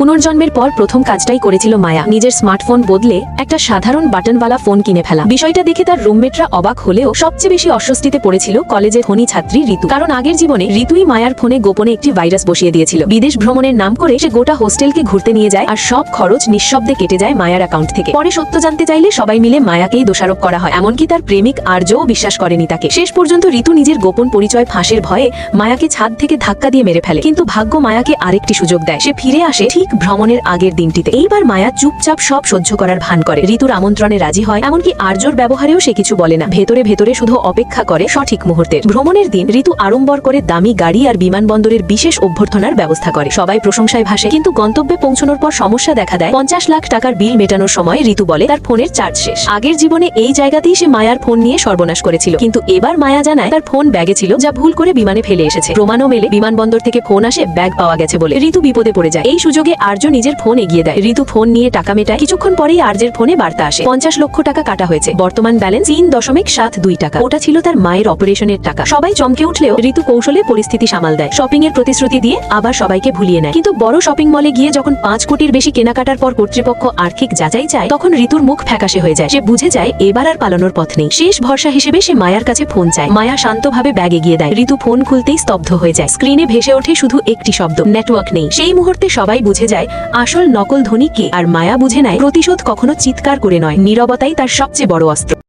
পুনর্জন্মের পর প্রথম কাজটাই করেছিল মায়া, নিজের স্মার্টফোন বদলে একটা সাধারণ বাটনওয়ালা ফোন কিনে ফেলা। বিষয়টা দেখে তার রুমমেটরা অবাক হলেও সবচেয়ে বেশি অস্বস্তিতে পড়েছিল কলেজের ধনী ছাত্রী ঋতু। কারণ আগের জীবনে ঋতুই মায়ার ফোনে গোপনে একটি ভাইরাস বসিয়ে দিয়েছিল। বিদেশ ভ্রমণের নাম করে সে গোটা হোস্টেলকে ঘুরতে নিয়ে যায় আর সব খরচ নিঃশব্দে কেটে যায় মায়ার অ্যাকাউন্ট থেকে। পরে সত্য জানতে চাইলে সবাই মিলে মায়াকেই দোষারোপ করা হয়, এমনকি তার প্রেমিক আর্যও বিশ্বাস করেনি তাকে। শেষ পর্যন্ত ঋতু নিজের গোপন পরিচয় ফাঁসের ভয়ে মায়াকে ছাদ থেকে ধাক্কা দিয়ে মেরে ফেলে। কিন্তু ভাগ্য মায়াকে আরেকটি সুযোগ দেয়, সে ফিরে আসে ঠিক ভ্রমণের আগের দিনটিতে। এইবার মায়া চুপচাপ সব সহ্য করার ভান করে, ঋতুর আমন্ত্রণে রাজি হয়, এমনকি আর্যর ব্যবহারেও সে কিছু বলে না। ভেতরে ভেতরে শুধু অপেক্ষা করে সঠিক মুহূর্তের। ভ্রমণের দিন ঋতু আড়ম্বর করে দামি গাড়ি আর বিমানবন্দরের বিশেষ অভ্যর্থনার ব্যবস্থা করে। সবাই প্রশংসায় ভাসে, কিন্তু গন্তব্যে পৌঁছানোর পর সমস্যা দেখা দেয়। 50 লাখ টাকার বিল মেটানোর সময় ঋতু বলে তার ফোনের চার্জ শেষ। আগের জীবনে এই জায়গাতেই সে মায়ার ফোন নিয়ে সর্বনাশ করেছিল, কিন্তু এবার মায়া জানায় তার ফোন ব্যাগে ছিল, যা ভুল করে বিমানে ফেলে এসেছে। প্রমাণও মেলে, বিমানবন্দর থেকে ফোন আসে ব্যাগ পাওয়া গেছে বলে। ঋতু বিপদে পড়ে যায়। এই সুযোগে আর্য নিজের ফোন এগিয়ে দেয়। ঋতু ফোন নিয়ে টাকা মেটায়। কিছুক্ষণ পরেই আর্যের ফোনে বার্তা আসে, 50 লক্ষ টাকা কাটা হয়েছে, বর্তমান ব্যালেন্স 3.72 টাকা। ওটা ছিল তার মায়ের অপারেশনের টাকা। সবাই চমকে উঠলেও ঋতু কৌশলে পরিস্থিতি সামাল দেয়। শপিং এর প্রতিশ্রুতি দিয়ে আবার সবাইকে ভুলিয়ে নেয়। কিন্তু বড় শপিং মলে গিয়ে যখন 5 কোটির বেশি কেনাকাটার পর কর্তৃপক্ষ আর্থিক যাচাই চায়, তখন ঋতুর মুখ ফ্যাকাশে হয়ে যায়। সে বুঝে যায় এবার আর পালানোর পথ নেই। শেষ ভরসা হিসেবে সে মায়ার কাছে ফোন চায়। মায়া শান্তভাবে ব্যাগ এগিয়ে দেয়। ঋতু ফোন খুলতেই স্তব্ধ হয়ে যায়। স্ক্রিনে ভেসে ওঠে শুধু একটি শব্দ, নেটওয়ার্ক নেই। সেই মুহূর্তে সবাই বুঝে যায় আসল নকল ধনী কে। আর মায়া বুঝে নেয় প্রতিশোধ কখনো চিৎকার করে নয়, নীরবতাই তার সবচেয়ে বড় অস্ত্র।